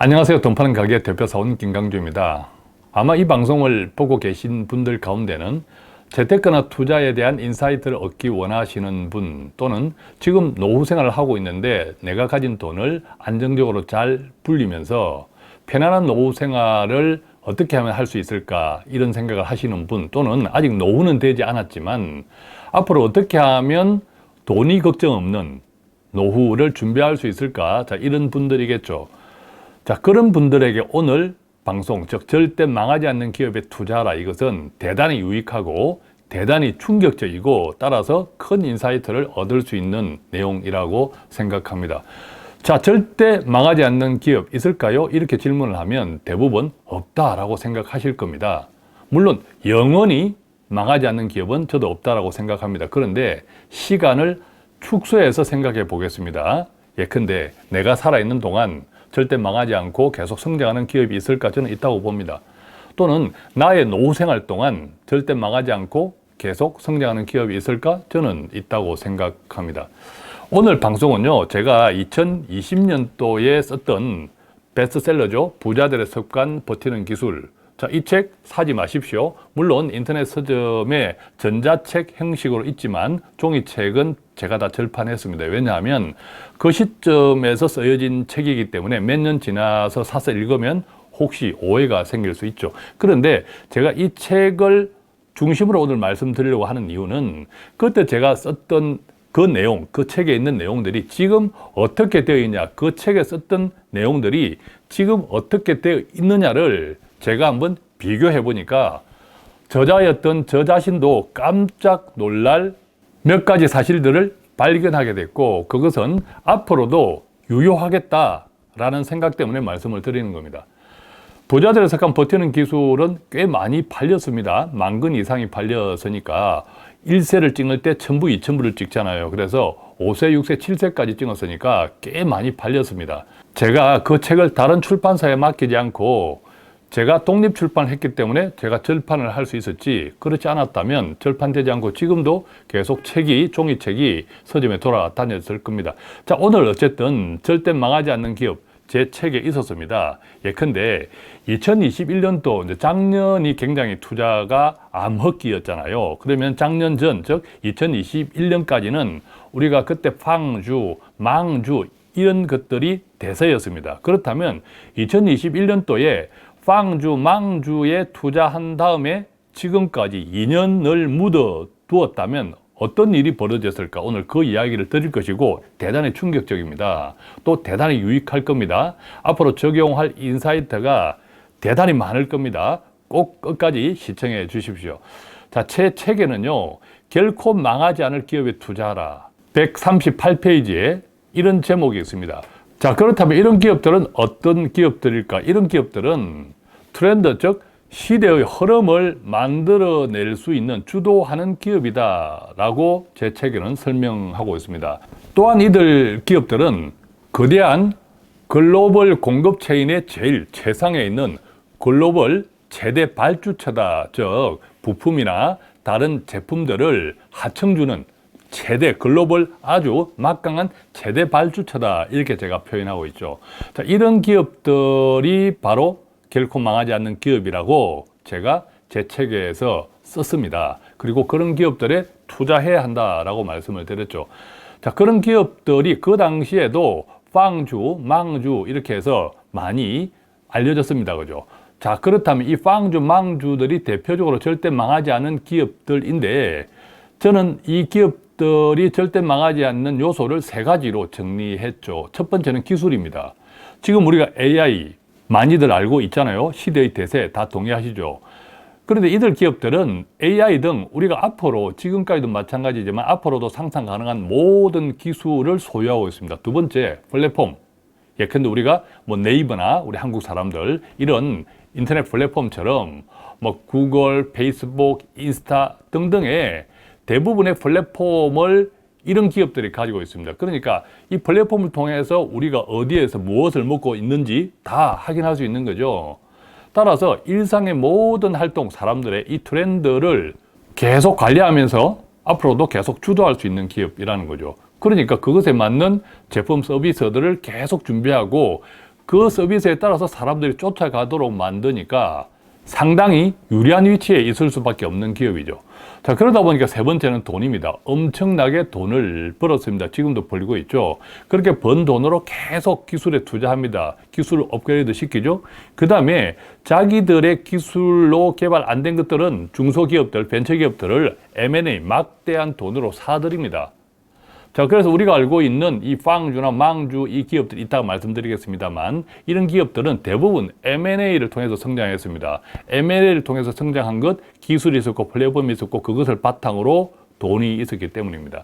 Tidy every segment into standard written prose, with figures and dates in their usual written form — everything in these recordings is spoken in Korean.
안녕하세요. 돈 파는 가게 대표사원 김강주입니다. 아마 이 방송을 보고 계신 분들 가운데는 재테크나 투자에 대한 인사이트를 얻기 원하시는 분, 또는 지금 노후 생활을 하고 있는데 내가 가진 돈을 안정적으로 잘 불리면서 편안한 노후 생활을 어떻게 하면 할 수 있을까, 이런 생각을 하시는 분, 또는 아직 노후는 되지 않았지만 앞으로 어떻게 하면 돈이 걱정 없는 노후를 준비할 수 있을까, 이런 분들이겠죠. 그런 분들에게 오늘 방송, 즉 절대 망하지 않는 기업에 투자하라, 이것은 대단히 유익하고 대단히 충격적이고 따라서 큰 인사이트를 얻을 수 있는 내용이라고 생각합니다. 절대 망하지 않는 기업 있을까요? 이렇게 질문을 하면 대부분 없다라고 생각하실 겁니다. 물론 영원히 망하지 않는 기업은 저도 없다라고 생각합니다. 그런데 시간을 축소해서 생각해 보겠습니다. 예컨대 내가 살아있는 동안 절대 망하지 않고 계속 성장하는 기업이 있을까? 저는 있다고 봅니다. 또는 나의 노후 생활 동안 절대 망하지 않고 계속 성장하는 기업이 있을까? 저는 있다고 생각합니다. 오늘 방송은요, 제가 2020년도에 썼던 베스트셀러죠. 부자들의 습관 버티는 기술. 이 책 사지 마십시오. 물론 인터넷 서점에 전자책 형식으로 있지만 종이책은 제가 다 절판했습니다. 왜냐하면 그 시점에서 쓰여진 책이기 때문에 몇 년 지나서 사서 읽으면 혹시 오해가 생길 수 있죠. 그런데 제가 이 책을 중심으로 오늘 말씀드리려고 하는 이유는 그때 제가 썼던 그 내용, 그 책에 있는 내용들이 지금 어떻게 되어 있냐, 그 책에 썼던 내용들이 지금 어떻게 되어 있느냐를 제가 한번 비교해 보니까 저자였던 저 자신도 깜짝 놀랄 몇 가지 사실들을 발견하게 됐고, 그것은 앞으로도 유효하겠다라는 생각 때문에 말씀을 드리는 겁니다. 부자들의 습관 버티는 기술은 꽤 많이 팔렸습니다. 10,000권 이상이 팔렸으니까 1세를 찍을 때 1,000부, 2,000부를 찍잖아요. 그래서 5세, 6세, 7세까지 찍었으니까 꽤 많이 팔렸습니다. 제가 그 책을 다른 출판사에 맡기지 않고 제가 독립 출판을 했기 때문에 제가 절판을 할 수 있었지, 그렇지 않았다면 절판되지 않고 지금도 계속 종이책이 서점에 돌아다녔을 겁니다. 오늘 어쨌든 절대 망하지 않는 기업, 제 책에 있었습니다. 예컨대 2021년도, 작년이 굉장히 투자가 암흑기였잖아요. 그러면 작년 전, 즉 2021년까지는 우리가 그때 팡주, 망주 이런 것들이 대세였습니다. 그렇다면 2021년도에 팡주, 망주에 투자한 다음에 지금까지 2년을 묻어 두었다면 어떤 일이 벌어졌을까? 오늘 그 이야기를 드릴 것이고 대단히 충격적입니다. 또 대단히 유익할 겁니다. 앞으로 적용할 인사이트가 대단히 많을 겁니다. 꼭 끝까지 시청해 주십시오. 제 책에는요, 결코 망하지 않을 기업에 투자하라, 138페이지에 이런 제목이 있습니다. 그렇다면 이런 기업들은 어떤 기업들일까? 이런 기업들은 트렌드, 즉 시대의 흐름을 만들어낼 수 있는, 주도하는 기업이다 라고 제 책에는 설명하고 있습니다. 또한 이들 기업들은 거대한 글로벌 공급 체인의 제일 최상에 있는 글로벌 최대 발주처다. 즉 부품이나 다른 제품들을 하청주는 최대 글로벌 아주 막강한 최대 발주처다, 이렇게 제가 표현하고 있죠. 이런 기업들이 바로 결코 망하지 않는 기업이라고 제가 제 책에서 썼습니다. 그리고 그런 기업들에 투자해야 한다라고 말씀을 드렸죠. 그런 기업들이 그 당시에도 팡주, 망주 이렇게 해서 많이 알려졌습니다. 그죠? 그렇다면 이 팡주, 망주들이 대표적으로 절대 망하지 않은 기업들인데, 저는 이 기업들이 절대 망하지 않는 요소를 3가지로 정리했죠. 첫 번째는 기술입니다. 지금 우리가 AI 많이들 알고 있잖아요. 시대의 대세 다 동의하시죠. 그런데 이들 기업들은 AI 등 우리가 앞으로, 지금까지도 마찬가지지만 앞으로도 상상 가능한 모든 기술을 소유하고 있습니다. 두 번째, 플랫폼. 예컨대 우리가 네이버나 우리 한국 사람들 이런 인터넷 플랫폼처럼 구글, 페이스북, 인스타 등등의 대부분의 플랫폼을 이런 기업들이 가지고 있습니다. 그러니까 이 플랫폼을 통해서 우리가 어디에서 무엇을 먹고 있는지 다 확인할 수 있는 거죠. 따라서 일상의 모든 활동, 사람들의 이 트렌드를 계속 관리하면서 앞으로도 계속 주도할 수 있는 기업이라는 거죠. 그러니까 그것에 맞는 제품 서비스들을 계속 준비하고 그 서비스에 따라서 사람들이 쫓아가도록 만드니까 상당히 유리한 위치에 있을 수밖에 없는 기업이죠. 자, 그러다 보니까 세 번째는 돈입니다. 엄청나게 돈을 벌었습니다. 지금도 벌고 있죠. 그렇게 번 돈으로 계속 기술에 투자합니다. 기술을 업그레이드 시키죠. 그 다음에 자기들의 기술로 개발 안 된 것들은 중소기업들, 벤처기업들을 M&A, 막대한 돈으로 사들입니다. 자, 그래서 우리가 알고 있는 이 빵주나 망주 이 기업들 이따가 말씀드리겠습니다만, 이런 기업들은 대부분 M&A를 통해서 성장했습니다. M&A를 통해서 성장한 것, 기술이 있었고 플랫폼이 있었고 그것을 바탕으로 돈이 있었기 때문입니다.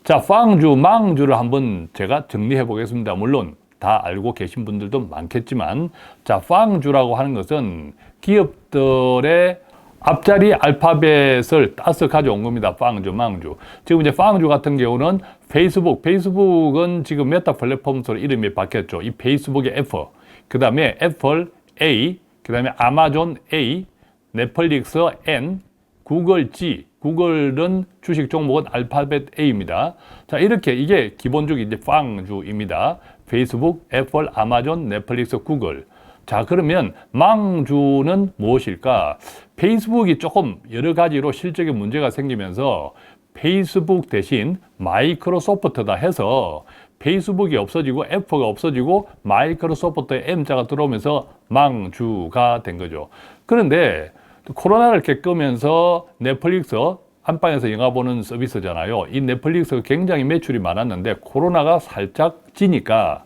자, 빵주, 망주를 한번 제가 정리해 보겠습니다. 물론 다 알고 계신 분들도 많겠지만, 자, 빵주라고 하는 것은 기업들의 앞자리 알파벳을 따서 가져온 겁니다. 빵주, 망주. 지금 이제 빵주 같은 경우는 페이스북은 지금 메타 플랫폼으로 이름이 바뀌었죠. 이 페이스북의 F, 그 다음에 애플 A, 그 다음에 아마존 A, 넷플릭스 N, 구글 G. 구글은 주식 종목은 알파벳 A입니다. 자, 이렇게 이게 기본적인 이제 빵주입니다. 페이스북, 애플, 아마존, 넷플릭스, 구글. 자, 그러면 망주는 무엇일까? 페이스북이 조금 여러 가지로 실적에 문제가 생기면서 페이스북 대신 마이크로소프트다 해서 페이스북이 없어지고 애플가 없어지고 마이크로소프트의 M자가 들어오면서 망주가 된 거죠. 그런데 코로나를 겪으면서 넷플릭스 안방에서 영화 보는 서비스잖아요. 이 넷플릭스가 굉장히 매출이 많았는데 코로나가 살짝 지니까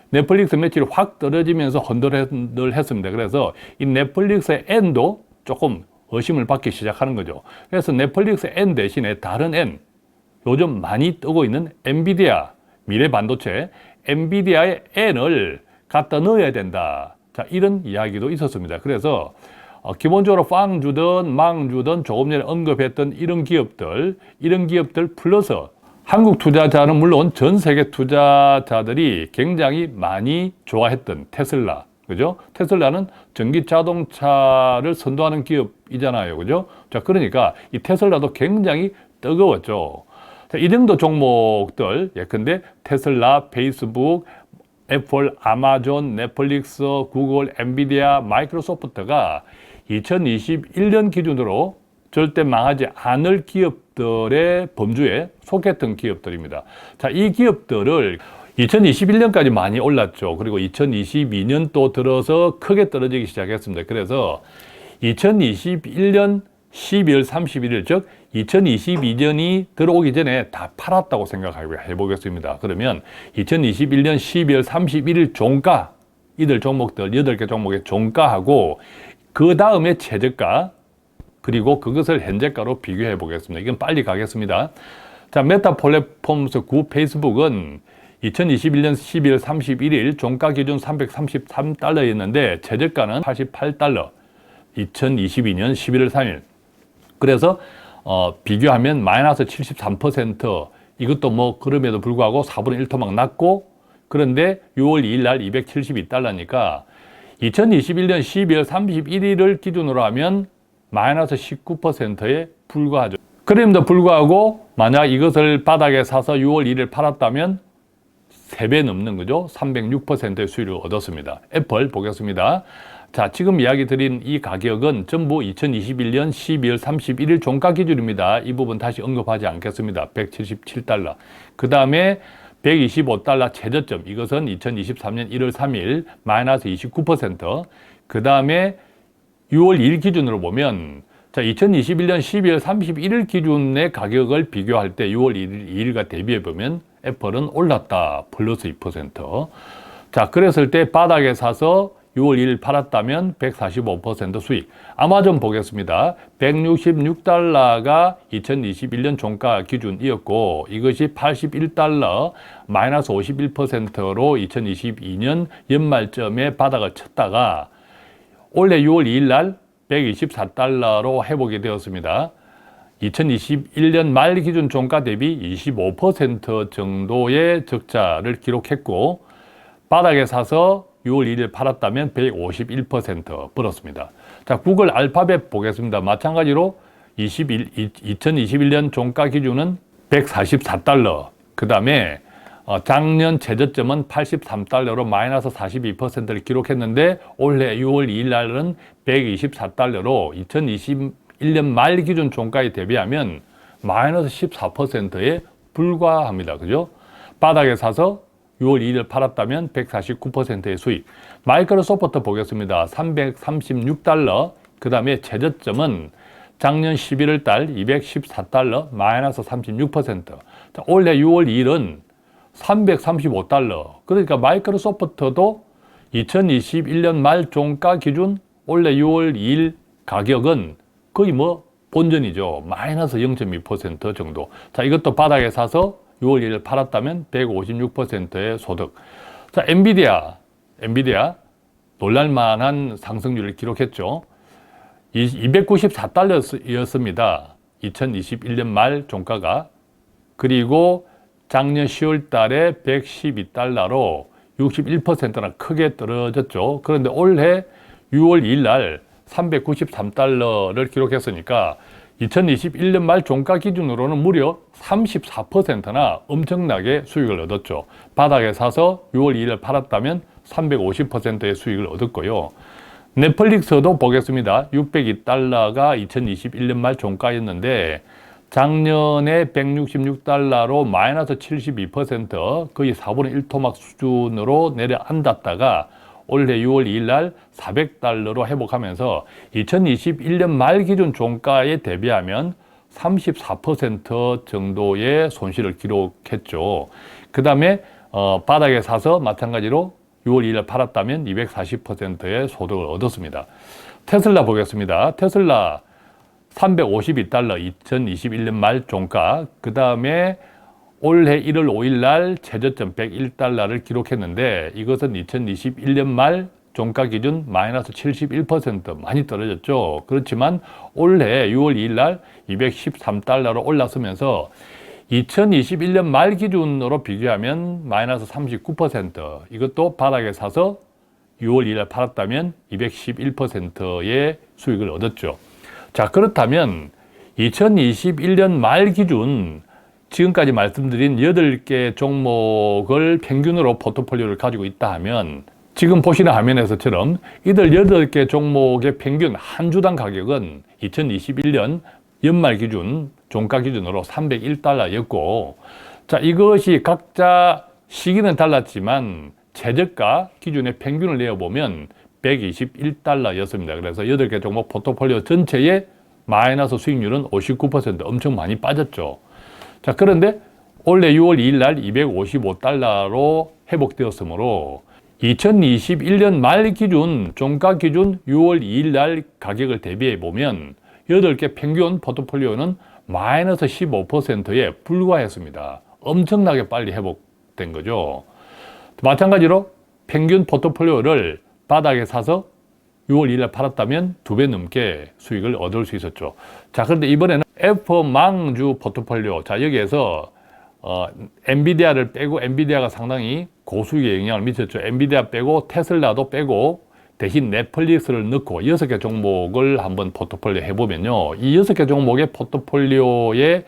넷플릭스 매출이 확 떨어지면서 헌들헌들했습니다. 그래서 이 넷플릭스의 N도 조금 의심을 받기 시작하는 거죠. 그래서 넷플릭스 N 대신에 다른 N, 요즘 많이 뜨고 있는 엔비디아, 미래 반도체, 엔비디아의 N을 갖다 넣어야 된다. 자, 이런 이야기도 있었습니다. 그래서 기본적으로 빵주든 망주든 조금 전에 언급했던 이런 기업들 플러스 한국 투자자는 물론 전 세계 투자자들이 굉장히 많이 좋아했던 테슬라, 그죠? 테슬라는 전기 자동차를 선도하는 기업이잖아요, 그죠? 자, 그러니까 이 테슬라도 굉장히 뜨거웠죠. 자, 이 정도 종목들, 예컨대 테슬라, 페이스북, 애플, 아마존, 넷플릭스, 구글, 엔비디아, 마이크로소프트가 2021년 기준으로 절대 망하지 않을 기업들의 범주에 속했던 기업들입니다. 자, 이 기업들을 2021년까지 많이 올랐죠. 그리고 2022년도 들어서 크게 떨어지기 시작했습니다. 그래서 2021년 12월 31일, 즉 2022년이 들어오기 전에 다 팔았다고 생각해 보겠습니다. 그러면 2021년 12월 31일 종가, 이들 종목들 8개 종목의 종가하고 그 다음에 최저가, 그리고 그것을 현재가로 비교해 보겠습니다. 이건 빨리 가겠습니다. 자, 메타 플랫폼스 구 페이스북은 2021년 12월 31일 종가 기준 333달러였는데 최저가는 88달러. 2022년 11월 3일. 그래서 비교하면 마이너스 73%, 이것도 뭐 그럼에도 불구하고 4분의 1 토막 낮고, 그런데 6월 2일 날 272달러니까 2021년 12월 31일을 기준으로 하면 마이너스 19%에 불과하죠. 그럼에도 불구하고 만약 이것을 바닥에 사서 6월 1일 팔았다면 3배 넘는 거죠. 306%의 수익을 얻었습니다. 애플 보겠습니다. 자, 지금 이야기 드린 이 가격은 전부 2021년 12월 31일 종가 기준입니다. 이 부분 다시 언급하지 않겠습니다. 177달러. 그 다음에 125달러 최저점. 이것은 2023년 1월 3일 마이너스 29%. 그 다음에 6월 2일 기준으로 보면, 자, 2021년 12월 31일 기준의 가격을 비교할 때 6월 2일과 대비해 보면 애플은 올랐다. 플러스 2%. 자, 그랬을 때 바닥에 사서 6월 1일 팔았다면 145% 수익. 아마존 보겠습니다. 166달러가 2021년 종가 기준이었고, 이것이 81달러, 마이너스 51%로 2022년 연말점에 바닥을 쳤다가 올해 6월 2일 날 124달러로 회복이 되었습니다. 2021년 말 기준 종가 대비 25% 정도의 적자를 기록했고, 바닥에 사서 6월 1일 팔았다면 151% 벌었습니다. 자, 구글 알파벳 보겠습니다. 마찬가지로 2021년 종가 기준은 144달러. 그 다음에 작년 최저점은 83달러로 마이너스 42%를 기록했는데 올해 6월 2일 날은 124달러로 2021년 말 기준 종가에 대비하면 마이너스 14%에 불과합니다. 그죠? 바닥에 사서 6월 2일 팔았다면 149%의 수익. 마이크로소프트 보겠습니다. 336달러. 그 다음에 최저점은 작년 11월 달 214달러, 마이너스 36%. 자, 올해 6월 2일은 335달러. 그러니까 마이크로소프트도 2021년 말 종가 기준 올해 6월 2일 가격은 거의 본전이죠. 마이너스 0.2% 정도. 자, 이것도 바닥에 사서 6월 1일 팔았다면 156%의 소득. 자, 엔비디아 놀랄만한 상승률을 기록했죠. 294달러였습니다. 2021년 말 종가가. 그리고 작년 10월 달에 112달러로 61%나 크게 떨어졌죠. 그런데 올해 6월 2일 날 393달러를 기록했으니까 2021년 말 종가 기준으로는 무려 34%나 엄청나게 수익을 얻었죠. 바닥에 사서 6월 2일 팔았다면 350%의 수익을 얻었고요. 넷플릭스도 보겠습니다. 602달러가 2021년 말 종가였는데 작년에 166달러로 마이너스 72% 거의 4분의 1 토막 수준으로 내려앉았다가 올해 6월 2일 날 400달러로 회복하면서 2021년 말 기준 종가에 대비하면 34% 정도의 손실을 기록했죠. 그 다음에 바닥에 사서 마찬가지로 6월 2일 날 팔았다면 240%의 소득을 얻었습니다. 테슬라 보겠습니다. 테슬라 352달러 2021년 말 종가. 그 다음에 올해 1월 5일 날 최저점 101달러를 기록했는데 이것은 2021년 말 종가 기준 마이너스 71% 많이 떨어졌죠. 그렇지만 올해 6월 2일 날 213달러로 올랐으면서 2021년 말 기준으로 비교하면 마이너스 39%. 이것도 바닥에 사서 6월 2일 날 팔았다면 211%의 수익을 얻었죠. 자, 그렇다면 2021년 말 기준 지금까지 말씀드린 8개 종목을 평균으로 포트폴리오를 가지고 있다 하면 지금 보시는 화면에서처럼 이들 8개 종목의 평균 한 주당 가격은 2021년 연말 기준 종가 기준으로 301달러였고 자, 이것이 각자 시기는 달랐지만 최저가 기준의 평균을 내어보면 121달러였습니다. 그래서 8개 종목 포트폴리오 전체의 마이너스 수익률은 59%, 엄청 많이 빠졌죠. 자, 그런데 올해 6월 2일 날 255달러로 회복되었으므로 2021년 말 기준, 종가 기준 6월 2일 날 가격을 대비해 보면 8개 평균 포트폴리오는 마이너스 15%에 불과했습니다. 엄청나게 빨리 회복된 거죠. 마찬가지로 평균 포트폴리오를 바닥에 사서 6월 2일 날 팔았다면 2배 넘게 수익을 얻을 수 있었죠. 자, 그런데 이번에는 F망주 포트폴리오. 자, 여기에서 엔비디아를 빼고 엔비디아가 상당히 고수익에 영향을 미쳤죠. 엔비디아 빼고 테슬라도 빼고 대신 넷플릭스를 넣고 6개 종목을 한번 포트폴리오 해보면요. 이 6개 종목의 포트폴리오의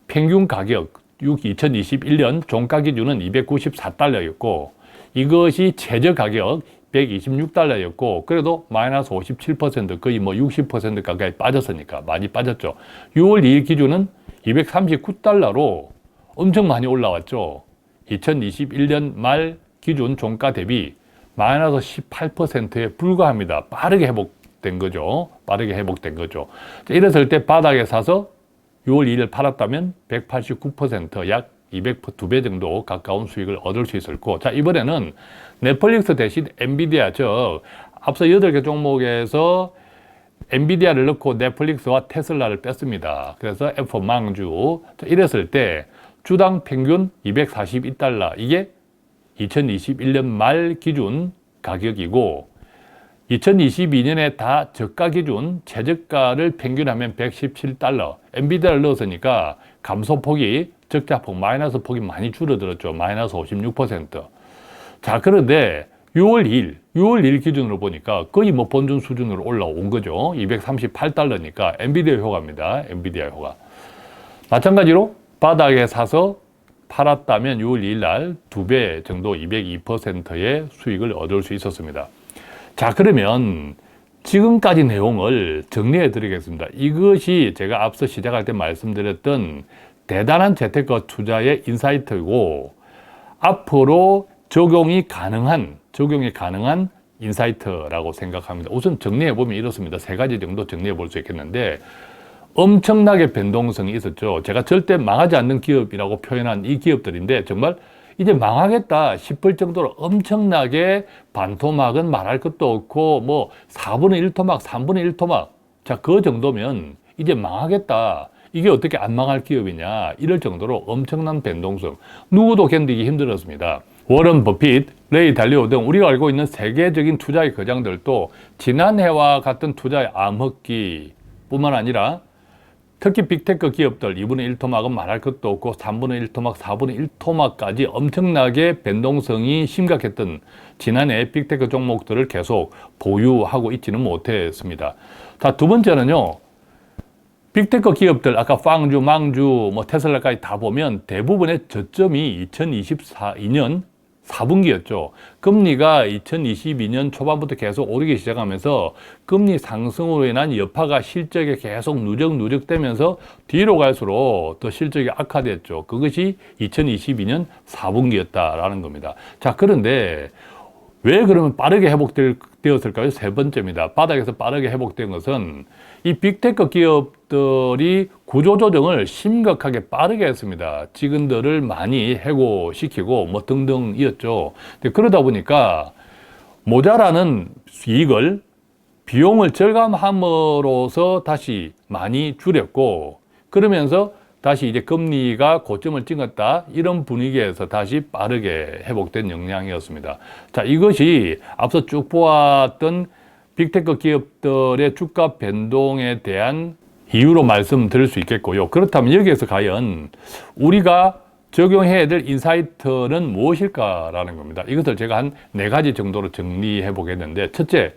평균 가격 2021년 종가 기준은 294달러였고 이것이 최저 가격 126달러였고 그래도 마이너스 57% 거의 60% 가까이 빠졌으니까 많이 빠졌죠. 6월 2일 기준은 239달러로 엄청 많이 올라왔죠. 2021년 말 기준 종가 대비 마이너스 18%에 불과합니다. 빠르게 회복된 거죠. 빠르게 회복된 거죠. 이랬을 때 바닥에 사서 6월 2일 팔았다면 189% 약 202배 정도 가까운 수익을 얻을 수 있었고 자, 이번에는 넷플릭스 대신 엔비디아, 즉 앞서 8개 종목에서 엔비디아를 넣고 넷플릭스와 테슬라를 뺐습니다. 그래서 F망주. 자, 이랬을 때 주당 평균 242달러. 이게 2021년 말 기준 가격이고 2022년에 다 저가 기준 최저가를 평균하면 117달러. 엔비디아를 넣었으니까 감소폭이 적자폭, 마이너스 폭이 많이 줄어들었죠. 마이너스 56%. 자, 그런데 6월 2일 기준으로 보니까 거의 본전 수준으로 올라온 거죠. 238달러니까 엔비디아 효과입니다. 엔비디아 효과. 마찬가지로 바닥에 사서 팔았다면 6월 2일 날 2배 정도 202%의 수익을 얻을 수 있었습니다. 자, 그러면 지금까지 내용을 정리해 드리겠습니다. 이것이 제가 앞서 시작할 때 말씀드렸던 대단한 재테크 투자의 인사이트이고 앞으로 적용이 가능한 인사이트라고 생각합니다. 우선 정리해 보면 이렇습니다. 세 가지 정도 정리해 볼 수 있겠는데 엄청나게 변동성이 있었죠. 제가 절대 망하지 않는 기업이라고 표현한 이 기업들인데 정말 이제 망하겠다 싶을 정도로 엄청나게 반토막은 말할 것도 없고 뭐 4분의 1 토막, 3분의 1 토막. 자, 그 정도면 이제 망하겠다. 이게 어떻게 안 망할 기업이냐. 이럴 정도로 엄청난 변동성. 누구도 견디기 힘들었습니다. 워런 버핏, 레이 달리오 등 우리가 알고 있는 세계적인 투자의 거장들도 지난해와 같은 투자의 암흑기 뿐만 아니라 특히 빅테크 기업들 2분의 1 토막은 말할 것도 없고 3분의 1 토막, 4분의 1 토막까지 엄청나게 변동성이 심각했던 지난해 빅테크 종목들을 계속 보유하고 있지는 못했습니다. 자, 두 번째는요. 빅테크 기업들 아까 빵주, 망주, 뭐 테슬라까지 다 보면 대부분의 저점이 2024년 4분기였죠. 금리가 2022년 초반부터 계속 오르기 시작하면서 금리 상승으로 인한 여파가 실적에 계속 누적되면서 뒤로 갈수록 더 실적이 악화됐죠. 그것이 2022년 4분기였다라는 겁니다. 자, 그런데 왜 그러면 빠르게 회복되었을까요? 세 번째입니다. 바닥에서 빠르게 회복된 것은 이 빅테크 기업들이 구조조정을 심각하게 빠르게 했습니다. 직원들을 많이 해고시키고 뭐 등등이었죠. 그러다 보니까 모자라는 이익을 비용을 절감함으로써 다시 많이 줄였고 그러면서 다시 이제 금리가 고점을 찍었다 이런 분위기에서 다시 빠르게 회복된 영향이었습니다. 자, 이것이 앞서 쭉 보았던 빅테크 기업들의 주가 변동에 대한 이유로 말씀드릴 수 있겠고요. 그렇다면 여기에서 과연 우리가 적용해야 될 인사이트는 무엇일까라는 겁니다. 이것을 제가 한 4가지 정도로 정리해 보겠는데 첫째,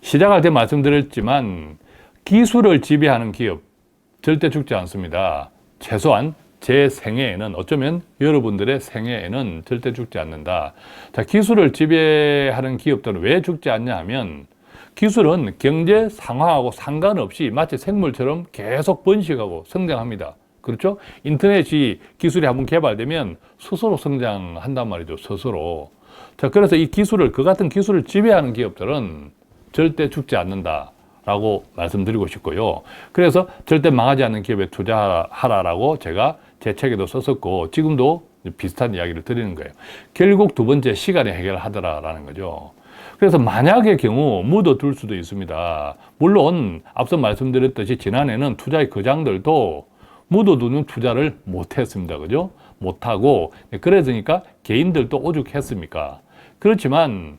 시작할 때 말씀드렸지만 기술을 지배하는 기업 절대 죽지 않습니다. 최소한 제 생애에는 어쩌면 여러분들의 생애에는 절대 죽지 않는다. 자, 기술을 지배하는 기업들은 왜 죽지 않냐 하면 기술은 경제 상황하고 상관없이 마치 생물처럼 계속 번식하고 성장합니다. 그렇죠? 인터넷이 기술이 한번 개발되면 스스로 성장한단 말이죠. 스스로. 자, 그래서 이 기술을, 그 같은 기술을 지배하는 기업들은 절대 죽지 않는다. 라고 말씀드리고 싶고요. 그래서 절대 망하지 않는 기업에 투자하라라고 제가 제 책에도 썼었고 지금도 비슷한 이야기를 드리는 거예요. 결국 두 번째, 시간이 해결하더라라는 거죠. 그래서 만약의 경우 묻어둘 수도 있습니다. 물론 앞서 말씀드렸듯이 지난해는 투자의 거장들도 묻어두는 투자를 못했습니다. 그죠? 못하고 그러니까 개인들도 오죽했습니까? 그렇지만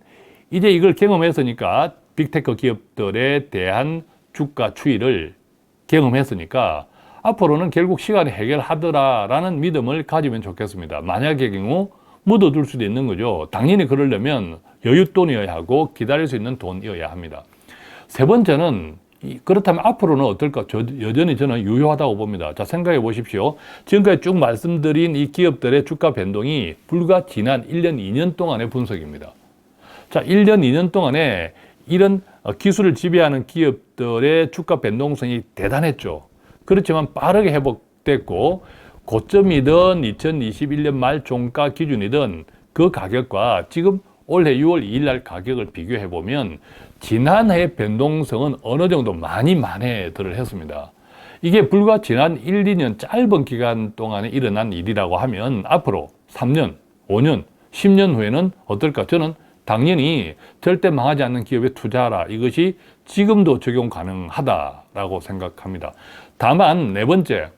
이제 이걸 경험했으니까 빅테크 기업들에 대한 주가 추이를 경험했으니까 앞으로는 결국 시간이 해결하더라라는 믿음을 가지면 좋겠습니다. 만약의 경우 묻어둘 수도 있는 거죠. 당연히 그러려면 여윳돈이어야 하고 기다릴 수 있는 돈이어야 합니다. 세 번째는 그렇다면 앞으로는 어떨까? 여전히 저는 유효하다고 봅니다. 자, 생각해 보십시오. 지금까지 쭉 말씀드린 이 기업들의 주가 변동이 불과 지난 1년, 2년 동안의 분석입니다. 자, 1년, 2년 동안에 이런 기술을 지배하는 기업들의 주가 변동성이 대단했죠. 그렇지만 빠르게 회복됐고 고점이든 2021년 말 종가 기준이든 그 가격과 지금 올해 6월 2일 날 가격을 비교해 보면 지난해 변동성은 어느 정도 많이 만회들을 했습니다. 이게 불과 지난 1, 2년 짧은 기간 동안에 일어난 일이라고 하면 앞으로 3년, 5년, 10년 후에는 어떨까? 저는 당연히 절대 망하지 않는 기업에 투자하라. 이것이 지금도 적용 가능하다라고 생각합니다. 다만 네 번째,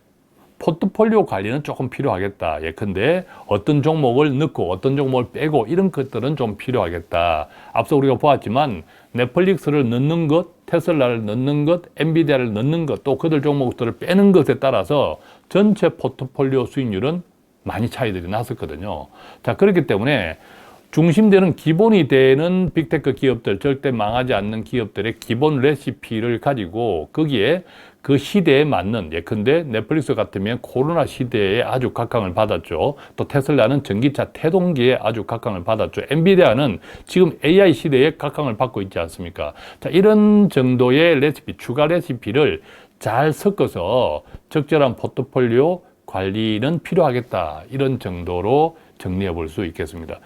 포트폴리오 관리는 조금 필요하겠다. 예컨대 어떤 종목을 넣고 어떤 종목을 빼고 이런 것들은 좀 필요하겠다. 앞서 우리가 보았지만 넷플릭스를 넣는 것, 테슬라를 넣는 것, 엔비디아를 넣는 것, 또 그들 종목들을 빼는 것에 따라서 전체 포트폴리오 수익률은 많이 차이들이 났었거든요. 자, 그렇기 때문에 중심되는 기본이 되는 빅테크 기업들, 절대 망하지 않는 기업들의 기본 레시피를 가지고 거기에 그 시대에 맞는, 예컨대 넷플릭스 같으면 코로나 시대에 아주 각광을 받았죠. 또 테슬라는 전기차 태동기에 아주 각광을 받았죠. 엔비디아는 지금 AI 시대에 각광을 받고 있지 않습니까? 자, 이런 정도의 레시피, 추가 레시피를 잘 섞어서 적절한 포트폴리오 관리는 필요하겠다. 이런 정도로 정리해 볼 수 있겠습니다.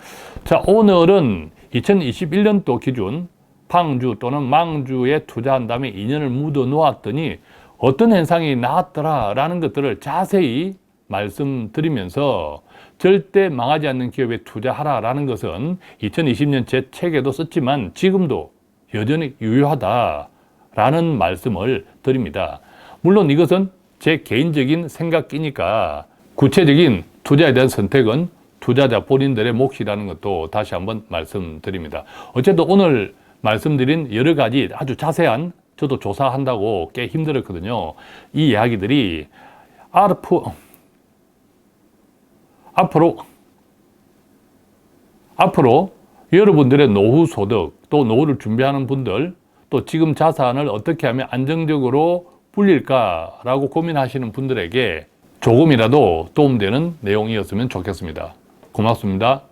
자, 오늘은 2021년도 기준 팡주 또는 망주에 투자한 다음에 2년을 묻어 놓았더니 어떤 현상이 나왔더라라는 것들을 자세히 말씀드리면서 절대 망하지 않는 기업에 투자하라라는 것은 2020년 제 책에도 썼지만 지금도 여전히 유효하다라는 말씀을 드립니다. 물론 이것은 제 개인적인 생각이니까 구체적인 투자에 대한 선택은 투자자 본인들의 몫이라는 것도 다시 한번 말씀드립니다. 어쨌든 오늘 말씀드린 여러 가지 아주 자세한, 저도 조사한다고 꽤 힘들었거든요. 이 이야기들이 앞으로 여러분들의 노후 소득, 또 노후를 준비하는 분들, 또 지금 자산을 어떻게 하면 안정적으로 불릴까라고 고민하시는 분들에게 조금이라도 도움되는 내용이었으면 좋겠습니다. 고맙습니다.